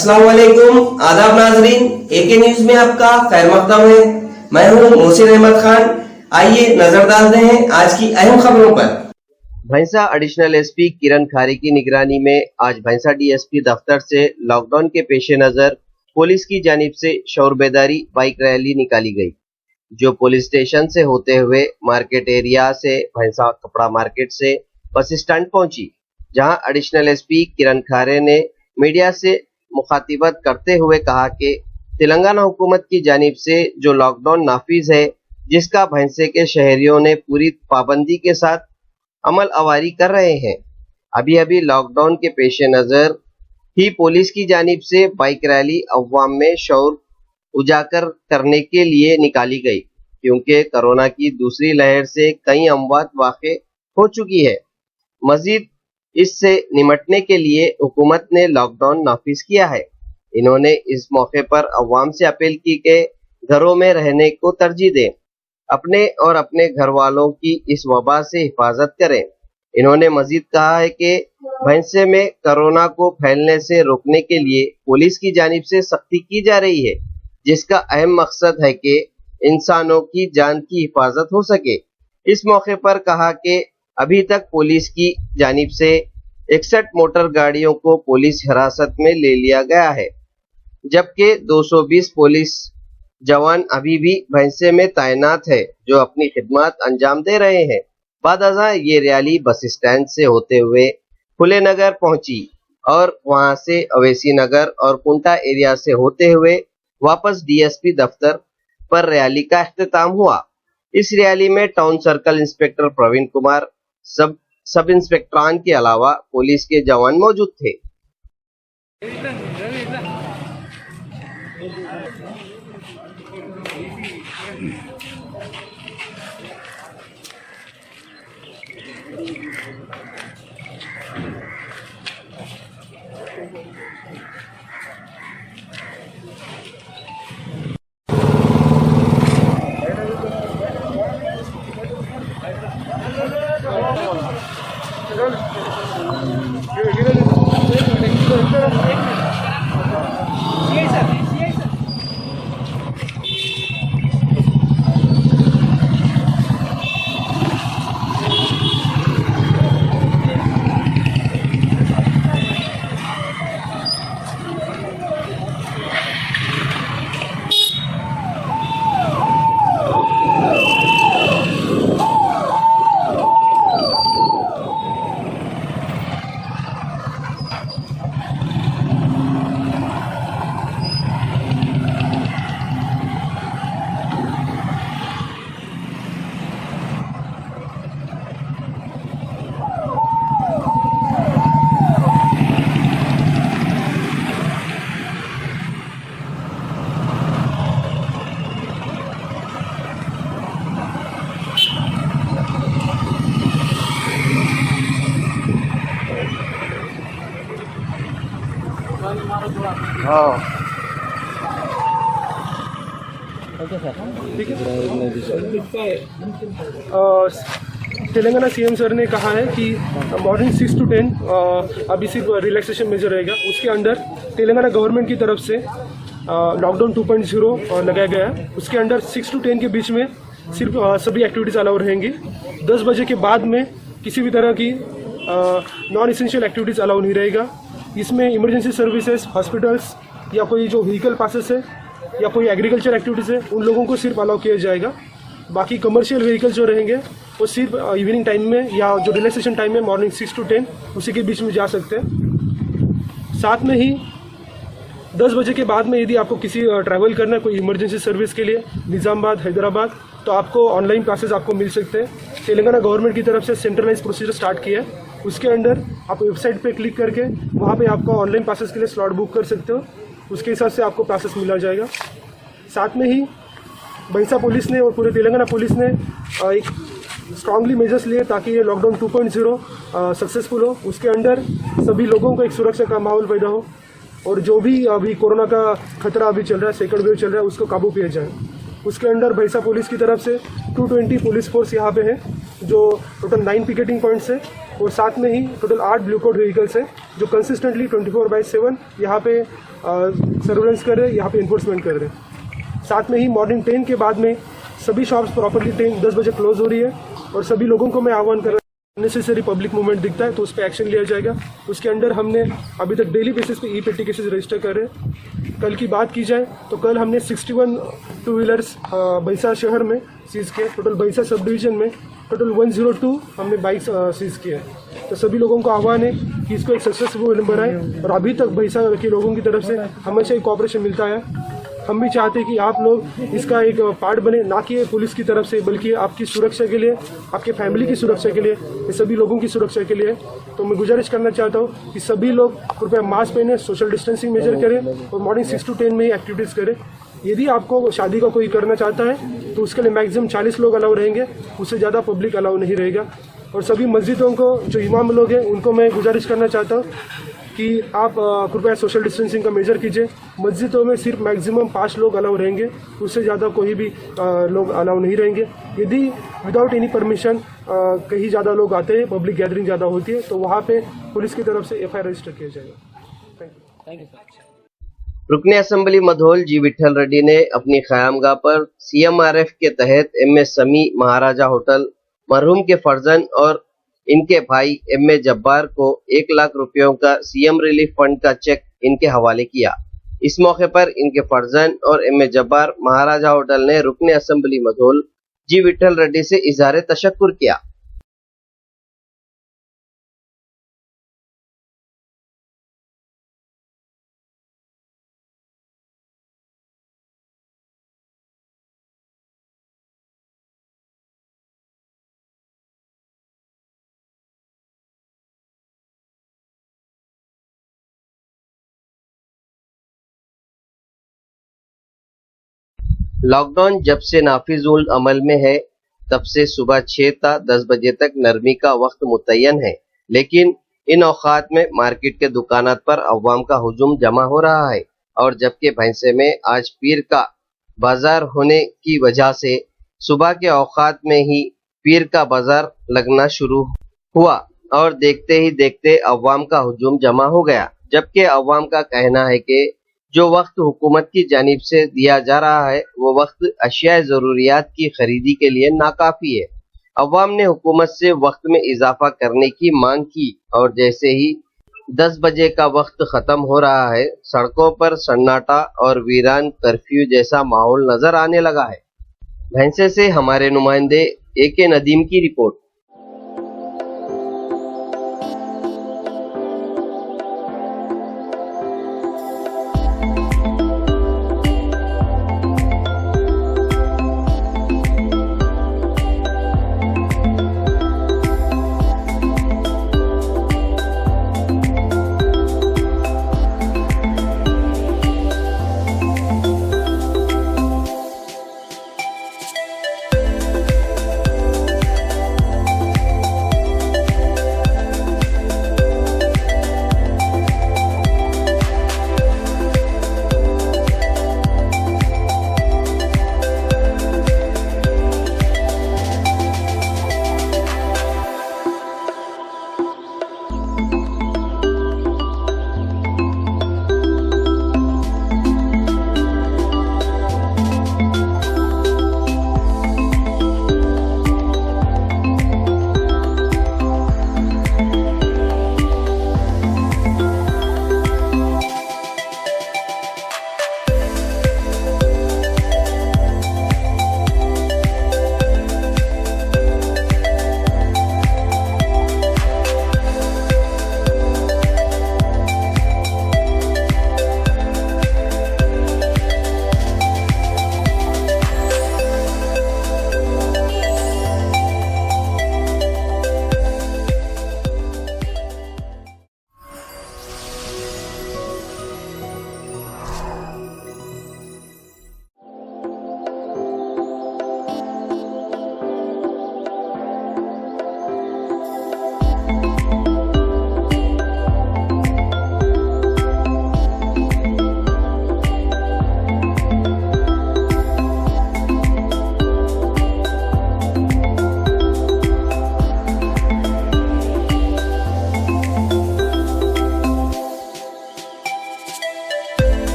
अस्सलाम वालेकुम, आदाब नाजरीन। एके न्यूज में आपका खैर मकदम है। मैं हूं मोहसिन अहमद खान। आइए नजर डालते हैं आज की अहम खबरों पर। भैंसा एडिशनल एसपी किरण खारे की निगरानी में आज भैंसा डीएसपी दफ्तर से लॉकडाउन के पेश नजर पुलिस की जानिब से शौर बेदारी बाइक रैली निकाली गई, जो पुलिस स्टेशन से होते हुए मार्केट एरिया से भैंसा कपड़ा मार्केट से बस स्टैंड पहुंची, जहां एडिशनल एसपी किरण खारे ने मीडिया से मुखातिबत करते हुए कहा कि तेलंगाना हुकूमत की जानिब से जो लॉकडाउन नाफिज है, जिसका भैंसे के शहरियों ने पूरी पाबंदी के साथ अमल अवारी कर रहे हैं। अभी अभी लॉकडाउन के पेश नजर ही पुलिस की जानिब से बाइक रैली अवाम में शौर उजागर करने के लिए निकाली गई, क्योंकि कोरोना की दूसरी लहर से कई अमवात वाक़े हो चुकी है। मजीद इससे निमटने के लिए हुकूमत ने लॉकडाउन नाफिज किया है। इन्होंने इस मौके पर अवाम से अपील की कि घरों में रहने को तरजीह दें, अपने और अपने घर वालों की इस वबा से हिफाजत करें। इन्होंने मजीद कहा है कि भैंसे में कोरोना को फैलने से रोकने के लिए पुलिस की जानिब से सख्ती की जा रही है, जिसका अहम मकसद है कि इंसानों की जान की हिफाजत हो सके। इस मौके पर कहा कि अभी तक पुलिस की जानिब से 61 मोटर गाड़ियों को पुलिस हिरासत में ले लिया गया है, जबकि 220 पुलिस जवान अभी भी भैंसे में तैनात है, जो अपनी खिदमत अंजाम दे रहे हैं। बाद अज़ां ये रैली बस स्टैंड से होते हुए फुले नगर पहुंची और वहां से अवैसी नगर और कुंटा एरिया से होते हुए वापस डीएसपी दफ्तर पर रैली का इख्तिताम हुआ। इस रैली में town circle inspector Praveen Kumar, sub इंस्पेक्टरान के अलावा पुलिस के जवान मौजूद थे। तेलंगाना सीएम सर ने कहा है कि मॉर्निंग 6 to 10 अभी सिर्फ रिलैक्सेशन मेजर रहेगा। उसके अंडर तेलंगाना गवर्नमेंट की तरफ से लॉकडाउन 2.0 लगाया गया है। उसके अंडर 6 to 10 के बीच में सिर्फ सभी एक्टिविटीज़ अलाउ रहेंगी। 10 बजे के बाद में किसी भी तरह की नॉन एसेंशियल एक्टिविटीज़ अलाउ नहीं रहेगा। इसमें इमरजेंसी सर्विसेज, हॉस्पिटल्स या कोई जो व्हीकल पासेस है या कोई एग्रीकल्चर एक्टिविटीज़ है, उन लोगों को सिर्फ अलाउ किया जाएगा। बाकी कमर्शियल व्हीकल्स जो रहेंगे वो सिर्फ इवनिंग टाइम में या जो रिलैक्सेशन टाइम है मॉर्निंग 6 to 10 उसी के बीच में जा सकते हैं। साथ में ही 10 बजे के बाद में यदि आपको किसी ट्रैवल करना है कोई इमरजेंसी सर्विस के लिए निज़ामाबाद, हैदराबाद, तो आपको ऑनलाइन क्लासेस आपको मिल सकते हैं। तेलंगाना गवर्नमेंट की तरफ से सेंट्रलाइज प्रोसीजर स्टार्ट किया है। उसके अंडर आप वेबसाइट पे क्लिक करके वहाँ पे आपको ऑनलाइन क्लासेस के लिए स्लॉट बुक कर सकते हो। उसके हिसाब से आपको क्लासेस मिला जाएगा। साथ में ही भैंसा पुलिस ने और पूरे तेलंगाना पुलिस ने एक स्ट्रांगली मेजर्स लिए ताकि ये लॉकडाउन 2.0 सक्सेसफुल हो। उसके अंडर सभी लोगों को एक सुरक्षा का माहौल पैदा हो और जो भी अभी कोरोना का खतरा अभी चल रहा है, सेकंड वेव चल रहा है, उसको काबू किया जाए। उसके अंडर भैंसा पुलिस की तरफ से 220 पुलिस फोर्स यहाँ पे है, जो टोटल 9 पिकेटिंग पॉइंट्स है और साथ में ही टोटल 8 ब्लू कोड व्हीकल्स हैं जो कंसिस्टेंटली 24/7 यहाँ पे सर्वेलेंस कर रहे हैं, यहाँ पे इन्फोर्समेंट कर रहे हैं। साथ में ही मॉर्निंग 10 के बाद में सभी शॉप्स प्रॉपर्ली 10 बजे क्लोज हो रही है और सभी लोगों को मैं आह्वान कर रहा हूँ, नेसेसरी पब्लिक मूवमेंट दिखता है तो उस पर एक्शन लिया जाएगा। उसके अंडर हमने अभी तक डेली बेसिस पे ई-पेटी केसेस रजिस्टर कर रहे हैं। कल की बात की जाए तो कल हमने 61 टू व्हीलर्स भैंसा शहर में सीज किए। टोटल भैंसा सब डिवीजन में टोटल 102 हमने बाइक सीज किए हैं। तो सभी लोगों को आह्वान है कि इसको एक सक्सेसफुल बनाए और अभी तक भैंसा के लोगों की तरफ से हमेशा ही कोऑपरेशन मिलता है। हम भी चाहते हैं कि आप लोग इसका एक पार्ट बने, ना कि पुलिस की तरफ से बल्कि आपकी सुरक्षा के लिए, आपके फैमिली की सुरक्षा के लिए, ये सभी लोगों की सुरक्षा के लिए। तो मैं गुजारिश करना चाहता हूँ कि सभी लोग कृपया मास्क पहने, सोशल डिस्टेंसिंग मेजर करें और मॉर्निंग 6 to 10 में ही एक्टिविटीज़ करें। यदि आपको शादी का कोई करना चाहता है तो उसके लिए मैक्सिमम 40 लोग अलाउ रहेंगे, उससे ज़्यादा पब्लिक अलाउ नहीं रहेगा। और सभी मस्जिदों को जो इमाम लोग हैं उनको मैं गुजारिश करना चाहता हूँ कि आप कृपया सोशल डिस्टेंसिंग का मेजर कीजिए। मस्जिदों में सिर्फ मैक्सिमम 5 लोग अलाउ रहेंगे, उससे ज़्यादा कोई भी लोग अलाउ नहीं रहेंगे। यदि विदाउट एनी परमिशन कहीं ज़्यादा लोग आते हैं, पब्लिक गैदरिंग ज़्यादा होती है, तो वहाँ पे पुलिस की तरफ से FIR रजिस्टर किया जाएगा। Thank you. रुकने असेंबली मधोल जी विठल रेड्डी ने अपनी क़यामगाह पर CMRF के तहत MS समी महाराजा होटल मरहूम के फर्जंद और इनके भाई MA जब्बार को 1 लाख रुपयों का CM रिलीफ फंड का चेक इनके हवाले किया। इस मौके पर इनके फर्जंद और MA जब्बार महाराजा होटल ने रुकने असेंबली मधोल जी विठल रेड्डी से इजहार तशक्कुर किया। लॉकडाउन जब से नाफिजुल अमल में है तब से सुबह 6 ता 10 बजे तक नरमी का वक्त मुतय्यन है, लेकिन इन औकात में मार्केट के दुकानात पर अवाम का हुजूम जमा हो रहा है। और जबकि भैंसे में आज पीर का बाजार होने की वजह से सुबह के औकात में ही पीर का बाजार लगना शुरू हुआ और देखते ही देखते अवाम का हुजूम जमा हो गया। जबकि अवाम का कहना है कि जो वक्त हुकूमत की जानिब से दिया जा रहा है वो वक्त अशिया ज़रूरियात की खरीदी के लिए नाकाफी है। अवाम ने हुकूमत से वक्त में इजाफा करने की मांग की और जैसे ही 10 बजे का वक्त ख़त्म हो रहा है, सड़कों पर सन्नाटा और वीरान कर्फ्यू जैसा माहौल नजर आने लगा है। भैंसे से हमारे नुमाइंदे AK नदीम की रिपोर्ट।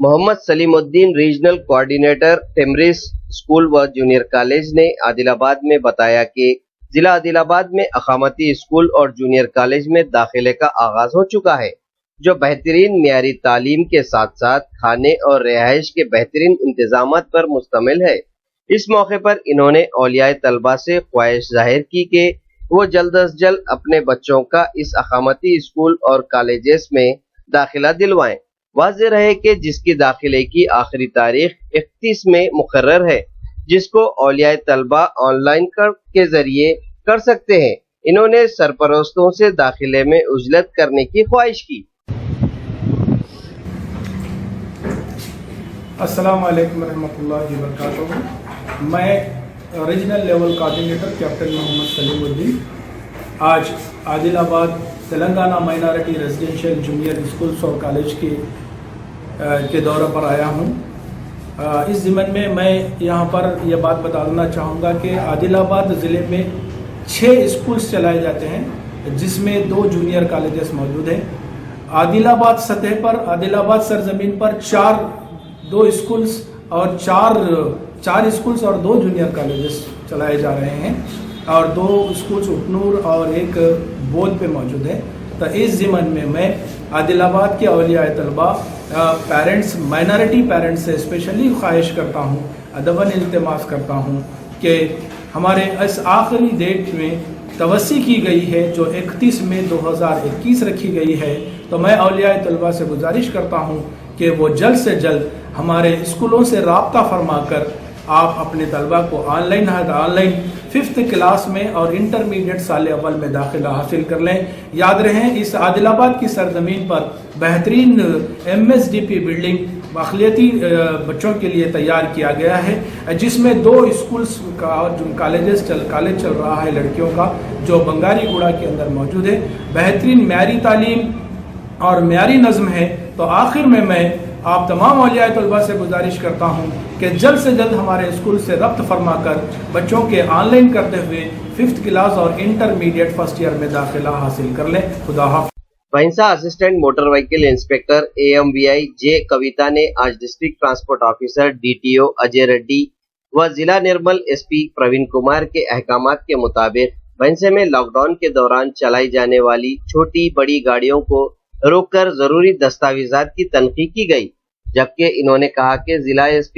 Mohammed Salimuddin regional coordinator TMREIS school व जूनियर कॉलेज ने आदिलाबाद में बताया कि जिला आदिलाबाद में अकामती स्कूल और जूनियर कॉलेज में दाखिले का आगाज हो चुका है, जो बेहतरीन मियारी तालीम के साथ साथ खाने और रिहाइश के बेहतरीन इंतजाम पर मुश्तमिल है। इस मौके पर इन्होंने औलियाए तलबा से ख्वाहिश जाहिर की कि वो जल्द अज जल्द अपने बच्चों का इस अकामती स्कूल और कॉलेजेस में दाखिला दिलवाएं। वाज़ेह रहे कि जिसकी दाखिले की आखिरी तारीख 31 में मुकर्रर है, जिसको औलियाए तलबा ऑनलाइन के जरिए कर सकते हैं। इन्होंने सरपरस्तों से दाखिले में उजलत करने की ख्वाहिश की। अस्सलाम वालेकुम रहमतुल्लाहि व बरकातुहू। मैं regional level coordinator captain Mohammed Salimuddin आज Adilabad Telangana minority residential junior schools और कॉलेज के दौरे पर आया हूँ। इस ज़िम्मन में मैं यहाँ पर यह बात बता देना चाहूँगा कि आदिलाबाद ज़िले में 6 स्कूल्स चलाए जाते हैं, जिसमें 2 जूनियर कॉलेजेस मौजूद हैं। आदिलाबाद सतह पर, आदिलाबाद सरजमीन पर 2 स्कूल्स और 4 स्कूल्स और 2 जूनियर कॉलेजेस चलाए जा रहे हैं और 2 स्कूल्स उपनूर और एक बोध पे मौजूद है। तो इस ज़िम्मन में मैं आदिलाबाद के औलियाए तलबा पेरेंट्स, माइनॉरिटी पेरेंट्स से स्पेशली ख्वाहिश करता हूँ, अदबन इल्तिमास करता हूँ कि हमारे इस आखिरी डेट में तवस्सी की गई है जो 31 मई 2021 रखी गई है। तो मैं औलियाए तलबा से गुजारिश करता हूँ कि वो जल्द से जल्द हमारे स्कूलों से राब्ता फरमा कर आप अपने तलबा को ऑनलाइन 5th क्लास में और इंटरमीडिएट साल अव्वल में दाखिला हासिल कर लें। याद रहें, इस आदिलाबाद की सरजमीन पर बेहतरीन MSDP बिल्डिंग अक़लियती बच्चों के लिए तैयार किया गया है, जिसमें 2 स्कूल्स का कॉलेज चल रहा है लड़कियों का, जो बंगारी गुड़ा के अंदर मौजूद है। बेहतरीन म्यारी तालीम और म्यारी नज़्म है। तो आखिर में मैं आप तमाम औलियाए तलबा से गुजारिश करता हूँ कि जल्द से जल्द हमारे स्कूल से रब्त फरमा कर बच्चों के ऑनलाइन करते हुए 5th क्लास और इंटरमीडिएट फर्स्ट ईयर में दाखिला हासिल कर लें। खुदा हाफ़िज़। भैंसा assistant motor vehicle inspector AMVI जे कविता ने आज district transport officer DTO Ajay Reddy व जिला निर्मल SP प्रवीण कुमार के अहकामात के मुताबिक भैंसे में लॉकडाउन के दौरान चलाई जाने वाली छोटी बड़ी गाड़ियों को रोककर जरूरी दस्तावेजात की तनकीद की गई। जबकि इन्होंने कहा कि जिला SP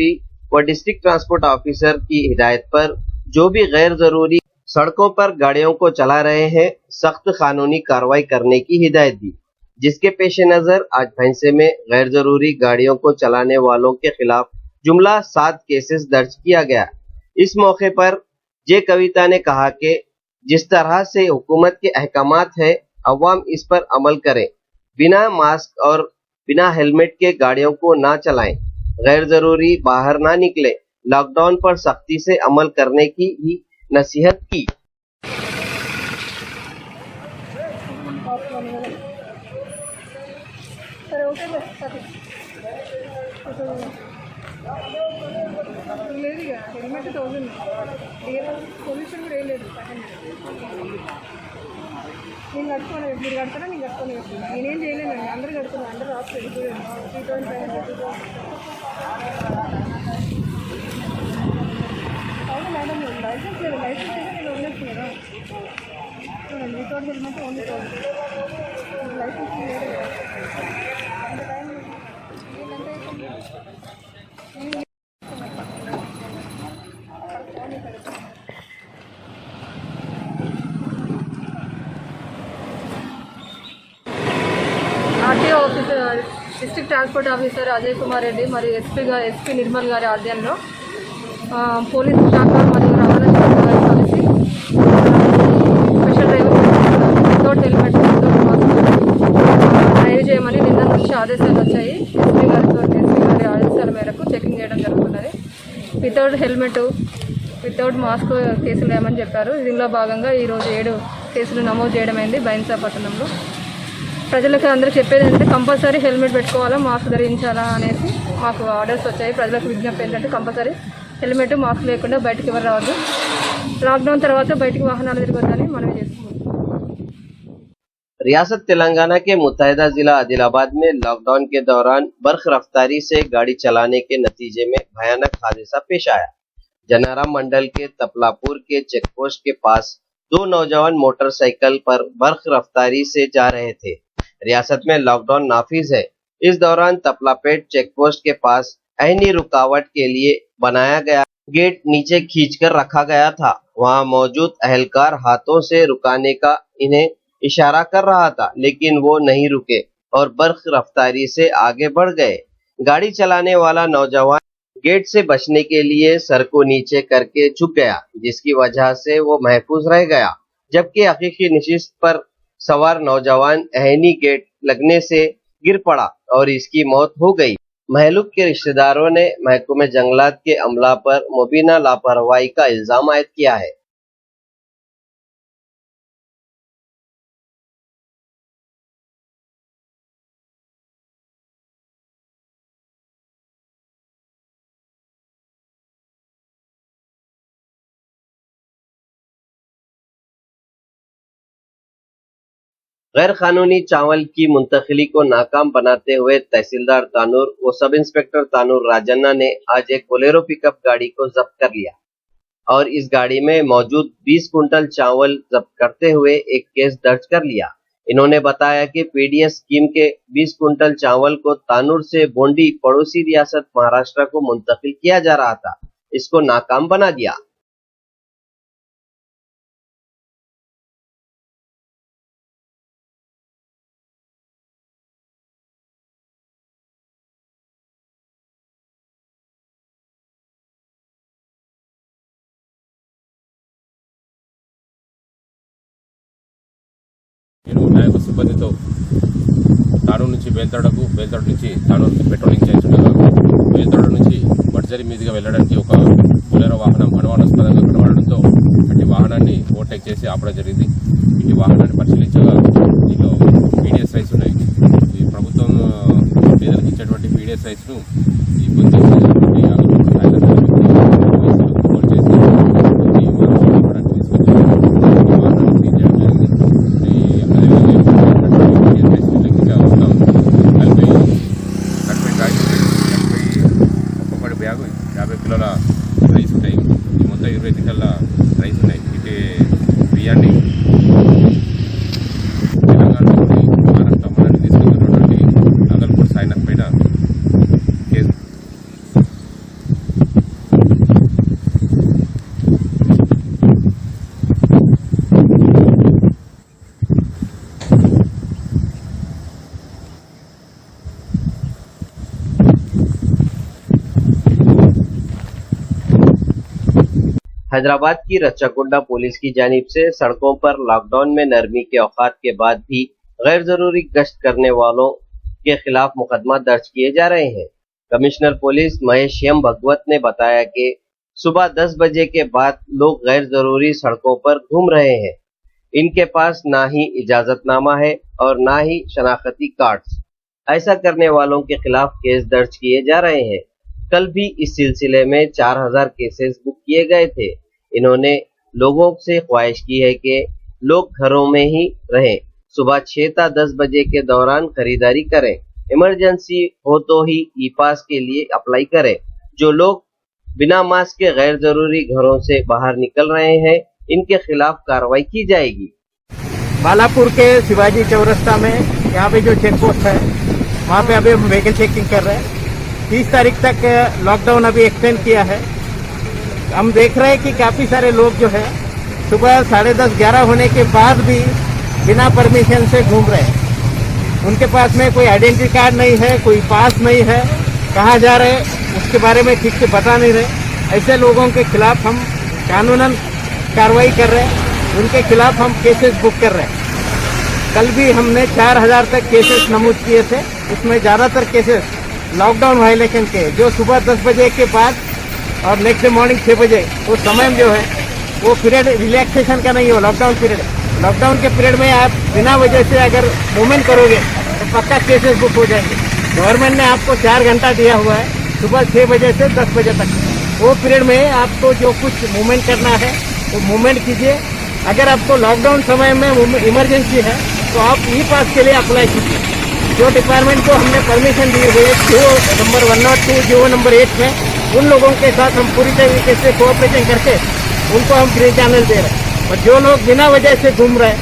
व डिस्ट्रिक्ट ट्रांसपोर्ट ऑफिसर की हिदायत पर जो भी गैर जरूरी सड़कों पर गाड़ियों को चला रहे हैं, सख्त कानूनी कार्रवाई करने की हिदायत दी। जिसके पेश नजर आज भैंसे में गैर जरूरी गाड़ियों को चलाने वालों के खिलाफ जुमला 7 केसेस दर्ज किया गया। इस मौके पर जे कविता ने कहा कि जिस तरह से हुकूमत के अहकामात है, अवाम इस पर अमल करें, बिना मास्क और बिना हेलमेट के गाड़ियों को ना चलाएं, गैर जरूरी बाहर ना निकले, लॉकडाउन पर सख्ती से अमल करने की ही नसीहत की। నేను కట్టుకోను, మీరు కడతారా? నేను కట్టుకోను, నేనేం చేయలేను, అందరూ కడుతున్నారు, అందరూ రాస్తారు. 3,500 అవును మేడం, లైసెన్స్ లేదు, లైసెన్స్ అయితే నేను ఉండొచ్చు కదా. వితౌట్ హెల్మెట్ ఓన్లీ లైసెన్స్ లేదు కదా. అంత time RTO officer, district transport officer Ajay Kumar Reddy మరియు ఎస్పీ నిర్మల్ గారి ఆధ్వర్యంలో పోలీసు శాఖ మరియు రవాణా శాఖ గారు కలిసి special driver without helmet drive చేయమని నిన్న నుంచి ఆదేశాలు వచ్చాయి. ఎస్పీ గారి ఆదేశాల మేరకు చెకింగ్ చేయడం జరుగుతున్నది. వితౌట్ హెల్మెట్, వితౌట్ మాస్క్ కేసులు వేయమని చెప్పారు. దీనిలో భాగంగా ఈరోజు 7 కేసులు నమోదు చేయడమైంది బైన్సా పట్టణంలో. ప్రజలకు అందరికీ చెప్పేది ఏంటంటే కంపల్సరీ హెల్మెట్ పెట్టుకోవాలా, మాస్క్ ధరించాలా అనేసి మాకు ఆర్డర్స్ వచ్చాయి. ప్రజలకు విజ్ఞప్తి ఏంటంటే కంపల్సరీ హెల్మెట్, మాస్క్ లేకుండా బయటకు ఎవరు రావద్దు. లాక్డౌన్ తర్వాత బయటికి వాహనాలు తిరగొద్దని మనవి చేస్తున్నాం. रियासत तेलंगाना के मुत्तहिदा जिला आदिलाबाद में लॉकडाउन के दौरान बर्ख रफ्तारी से गाड़ी चलाने के नतीजे में भयानक हादसा पेश आया। जनाराम मंडल के तपलापुर के चेकपोस्ट के पास दो नौजवान मोटरसाइकिल पर बर्ख रफ्तारी से जा रहे थे। रियासत में लॉकडाउन नाफिज है। इस दौरान तपलापेट चेकपोस्ट के पास ऐनी रुकावट के लिए बनाया गया गेट नीचे खींचकर रखा गया था। वहां मौजूद अहलकार हाथों से रुकाने का इन्हें इशारा कर रहा था, लेकिन वो नहीं रुके और बर्ख रफ्तारी से आगे बढ़ गए। गाड़ी चलाने वाला नौजवान गेट से बचने के लिए सर को नीचे करके झुक गया, जिसकी वजह से वो महफूज रह गया, जबकि हकीकी नशिस्त पर सवार नौजवान ऐनी गेट लगने से गिर पड़ा और इसकी मौत हो गई। महलूक के रिश्तेदारों ने महकमे जंगलात के अमला पर मुबीना लापरवाही का इल्जाम आयद किया है। गैर कानूनी चावल की मुंतकिली को नाकाम बनाते हुए तहसीलदार तानूर व सब इंस्पेक्टर तानूर राजन्ना ने आज एक बोलेरो पिकअप गाड़ी को जब्त कर लिया और इस गाड़ी में मौजूद 20 कुंटल चावल जब्त करते हुए एक केस दर्ज कर लिया। इन्होंने बताया कि पीडीएस स्कीम के 20 कुंटल चावल को तानूर से बोंडी पड़ोसी रियासत महाराष्ट्र को मुंतकिल किया जा रहा था, इसको नाकाम बना दिया। నేను నాయక సిబ్బందితో తానూరు నుంచి బేల్తోడకు, బేల్తోడ నుంచి తానూరుకి పెట్రోలింగ్ చేస్తుండగా బేల్తోడ నుంచి బడ్జరీ మీదుగా వెళ్ళడానికి ఒక బొలెరో వాహనం అనుమానాస్పదంగా కనబడడంతో అట్టి వాహనాన్ని ఓవర్టేక్ చేసి ఆపడం జరిగింది. ఈ వాహనాన్ని పరిశీలించగా దీనిలో పీడిఎస్ రైస్ ఉన్నాయి. ఈ ప్రభుత్వం పేదలకు ఇచ్చేటువంటి పీడిఎస్ రైస్ ను ఈ పొందేసేటువంటి బ్యాగు 50 కిలోల రైస్ ఉంటాయి. ఈ మొత్తం 20 క్వింటాల రైస్ ఉన్నాయి. ఇటు బియ్యాన్ని తెలంగాణ నుండి మహారాష్ట్ర మనకి తీసుకెళ్తున్నటువంటి నాగల్పూర్ సాయినాథ్ పైన కేసు. हैदराबाद की रच्चाकुंडा पुलिस की जानिब से सड़कों पर लॉकडाउन में नरमी के औकात के बाद भी गैर जरूरी गश्त करने वालों के खिलाफ मुकदमा दर्ज किए जा रहे हैं। कमिश्नर पुलिस महेश एम भगवत ने बताया कि सुबह 10 बजे के बाद लोग गैर जरूरी सड़कों पर घूम रहे हैं। इनके पास ना ही इजाजतनामा है और ना ही शनाख्ती कार्ड्स। ऐसा करने वालों के खिलाफ केस दर्ज किए जा रहे हैं। कल भी इस सिलसिले में 4000 केसेस बुक किए गए थे। इन्होंने लोगों से ख्वाहिश की है कि लोग घरों में ही रहें, सुबह 6 से 10 बजे के दौरान खरीदारी करें, इमरजेंसी हो तो ही ई पास के लिए अप्लाई करें। जो लोग बिना मास्क के गैर जरूरी घरों से बाहर निकल रहे हैं, इनके खिलाफ कार्रवाई की जाएगी। बालापुर के शिवाजी चौरस्ता में यहाँ पे जो चेक पोस्ट है, वहाँ पे अभी हम व्हीकल चेकिंग कर रहे हैं। 30 तारीख तक लॉकडाउन अभी एक्सटेंड किया है। हम देख रहे हैं कि काफ़ी सारे लोग जो है सुबह 10:30-11 होने के बाद भी बिना परमिशन से घूम रहे हैं। उनके पास में कोई आइडेंटिटी कार्ड नहीं है, कोई पास नहीं है, कहाँ जा रहे हैं उसके बारे में ठीक से बता नहीं रहे। ऐसे लोगों के खिलाफ हम कानूनन कार्रवाई कर रहे हैं, उनके खिलाफ हम केसेस बुक कर रहे हैं। कल भी हमने 4000 तक केसेस नमूद किए थे। उसमें ज़्यादातर केसेस लॉकडाउन वायलेशन के, जो सुबह 10 बजे के बाद और नेक्स्ट डे मॉर्निंग 6 बजे, वो समय जो है वो पीरियड रिलैक्सेशन का नहीं हो, लॉकडाउन पीरियड। लॉकडाउन के पीरियड में आप बिना वजह से अगर मूवमेंट करोगे तो पक्का केसेस बुक हो जाएंगे। गवर्नमेंट ने आपको 4 घंटा दिया हुआ है, सुबह 6 बजे से 10 बजे तक। वो पीरियड में आपको जो कुछ मूवमेंट करना है वो मूवमेंट कीजिए। अगर आपको लॉकडाउन समय में इमरजेंसी है तो आप ई पास के लिए अप्लाई कीजिए। जो डिपार्टमेंट को हमने परमिशन दी हुई है जो नंबर 102 जो नंबर 8 में, उन लोगों के साथ हम पूरी तरीके से कोऑपरेशन करके उनको हम ग्रीन चैनल दे रहे हैं। और जो लोग बिना वजह से घूम रहे हैं,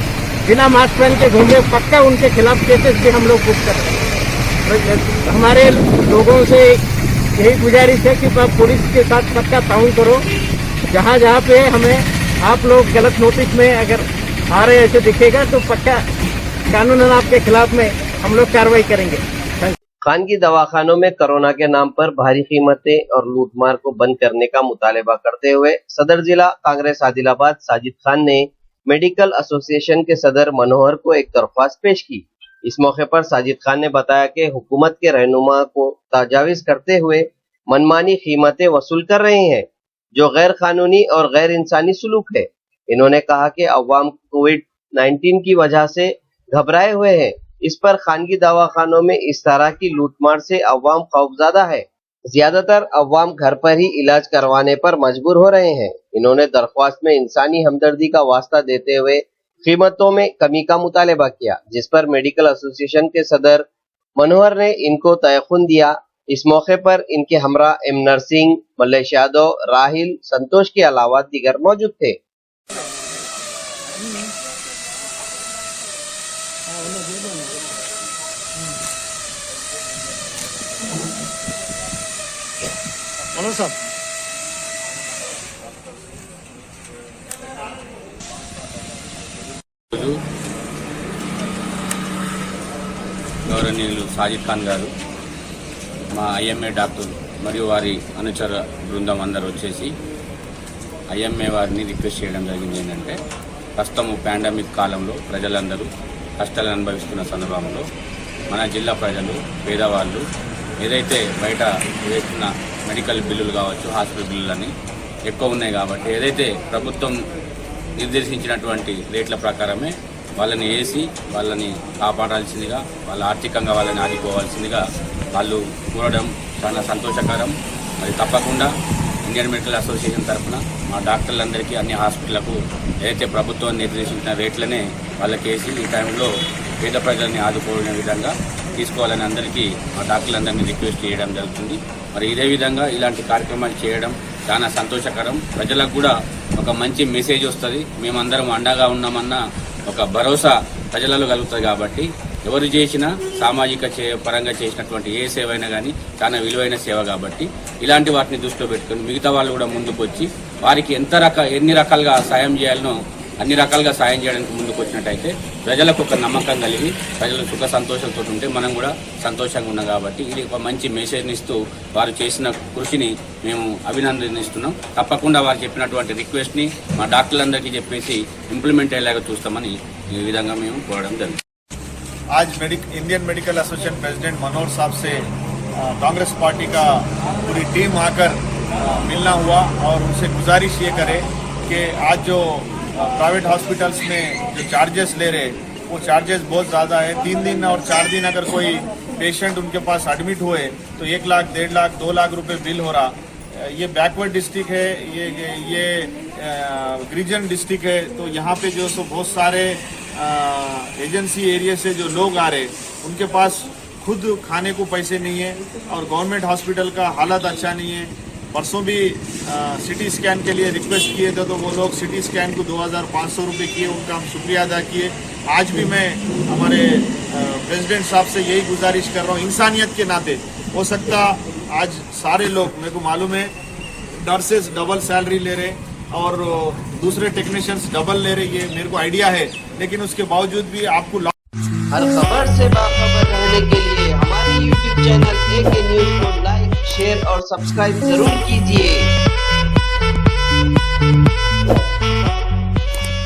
बिना मास्क पहन के घूम रहे, पक्का उनके खिलाफ केसेस भी हम लोग बुक कर रहे हैं। तो हमारे लोगों से यही गुजारिश है कि पुलिस के साथ पक्का ताउन करो। जहाँ जहाँ पे हमें आप लोग गलत नोटिस में अगर आ रहे ऐसे दिखेगा तो पक्का कानूनन आपके खिलाफ में हम लोग कार्रवाई करेंगे। खानगी दवाखानों में कोरोना के नाम पर भारी कीमतें और लूटमार को बंद करने का मुतालबा करते हुए सदर जिला कांग्रेस आदिलाबाद साजिद खान ने मेडिकल एसोसिएशन के सदर मनोहर को एक दरख्वास्त पेश की। इस मौके पर साजिद खान ने बताया कि हुकूमत के रहनुमा को तजावीज करते हुए मनमानी कीमतें वसूल कर रहे हैं, जो गैर कानूनी और गैर इंसानी सलूक है। इन्होंने कहा कि अवाम कोविड-19 की वजह से घबराए हुए हैं। इस पर खानगी दवाखानों में इस तरह की लूटमार से अवाम खौफज़दा है। ज्यादातर अवाम घर पर ही इलाज करवाने पर मजबूर हो रहे हैं। इन्होंने दरख्वास्त में इंसानी हमदर्दी का वास्ता देते हुए कीमतों में कमी का मुतालबा किया, जिस पर मेडिकल एसोसिएशन के सदर मनोहर ने इनको तयखुन दिया। इस मौके पर इनके हमरा एम नरसिंह, मल्लेश यादव, राहिल, संतोष के अलावा दीगर मौजूद थे। గౌరవనీయులు సాజిద్ ఖాన్ గారు, మా ఐఎంఏ డాక్టర్ మరియు వారి అనుచర బృందం అందరూ వచ్చేసి ఐఎంఏ వారిని రిక్వెస్ట్ చేయడం జరిగింది ఏంటంటే, ప్రస్తుతం పాండమిక్ కాలంలో ప్రజలందరూ కష్టాలు అనుభవిస్తున్న సందర్భంలో మన జిల్లా ప్రజలు, పేదవాళ్ళు ఏదైతే బయట వేస్తున్న మెడికల్ బిల్లులు కావచ్చు, హాస్పిటల్ బిల్లులని ఎక్కువ ఉన్నాయి కాబట్టి ఏదైతే ప్రభుత్వం నిర్దేశించినటువంటి రేట్ల ప్రకారమే వాళ్ళని వేసి వాళ్ళని కాపాడాల్సిందిగా, వాళ్ళ ఆర్థికంగా వాళ్ళని ఆదుకోవాల్సిందిగా వాళ్ళు కోరడం చాలా సంతోషకరం. అది తప్పకుండా ఇండియన్ మెడికల్ అసోసియేషన్ తరఫున మా డాక్టర్లందరికీ అన్ని హాస్పిటళ్లకు ఏదైతే ప్రభుత్వం నిర్దేశించిన రేట్లనే వాళ్ళకి వేసి ఈ టైంలో పేద ప్రజల్ని ఆదుకోనే విధంగా తీసుకోవాలని అందరికీ మా డాక్టర్లందరినీ రిక్వెస్ట్ చేయడం జరుగుతుంది. మరి ఇదే విధంగా ఇలాంటి కార్యక్రమాలు చేయడం చాలా సంతోషకరం. ప్రజలకు కూడా ఒక మంచి మెసేజ్ వస్తుంది, మేమందరం అండగా ఉన్నామన్న ఒక భరోసా ప్రజలలో కలుగుతుంది. కాబట్టి ఎవరు చేసినా సామాజిక పరంగా చేసినటువంటి ఏ సేవ అయినా కానీ చాలా విలువైన సేవ కాబట్టి ఇలాంటి వాటిని దృష్టిలో పెట్టుకుని మిగతా వాళ్ళు కూడా ముందుకు వచ్చి వారికి ఎన్ని రకాలుగా సాయం చేయాలనో అన్ని రకాలుగా సాయం చేయడానికి ముందుకు వచ్చినట్టయితే ప్రజలకు ఒక నమ్మకం కలిగి ప్రజలు సుఖ సంతోషంతో ఉంటే మనం కూడా సంతోషంగా ఉన్నాం. కాబట్టి ఇది ఒక మంచి మెసేజ్ని ఇస్తూ వారు చేసిన కృషిని మేము అభినందనిస్తున్నాం. తప్పకుండా వారు చెప్పినటువంటి రిక్వెస్ట్ని మా డాక్టర్లందరికీ చెప్పేసి ఇంప్లిమెంట్ అయ్యేలాగా చూస్తామని ఈ విధంగా మేము కోరడం జరిగింది. आज इंडियन मेडिकल एसोसिएशन प्रेसिडेंट मनोहर साहब से कांग्रेस पार्टी का पूरी टीम आकर मिलना हुआ और उनसे गुजारिश ये करे कि आज जो प्राइवेट हॉस्पिटल्स में जो चार्जेस ले रहे वो चार्जेस बहुत ज़्यादा है। 3 दिन और 4 दिन अगर कोई पेशेंट उनके पास एडमिट हुए तो 1 लाख, 1.5 लाख, 2 लाख रुपए बिल हो रहा। ये बैकवर्ड डिस्ट्रिक्ट है, ये गिरिजन डिस्ट्रिक्ट है, तो यहाँ पे जो सो बहुत सारे एजेंसी एरिया से जो लोग आ रहे उनके पास खुद खाने को पैसे नहीं है और गवर्नमेंट हॉस्पिटल का हालत अच्छा नहीं है। परसों भी सिटी स्कैन के लिए रिक्वेस्ट किए थे तो वो लोग सिटी स्कैन को 2500 रुपये किए, उनका हम शुक्रिया अदा किए। आज भी मैं हमारे प्रेसिडेंट साहब से यही गुजारिश कर रहा हूँ, इंसानियत के नाते हो सकता आज सारे लोग, मेरे को मालूम है नर्सेज डबल सैलरी ले रहे और दूसरे टेक्नीशियंस डबल ले रहे, ये मेरे को आइडिया है, लेकिन उसके बावजूद भी आपको हर खबर से बाखबर रहने के लिए हमारे YouTube चैनल AK न्यूज़ को लाइक, शेयर और सब्सक्राइब जरूर कीजिए।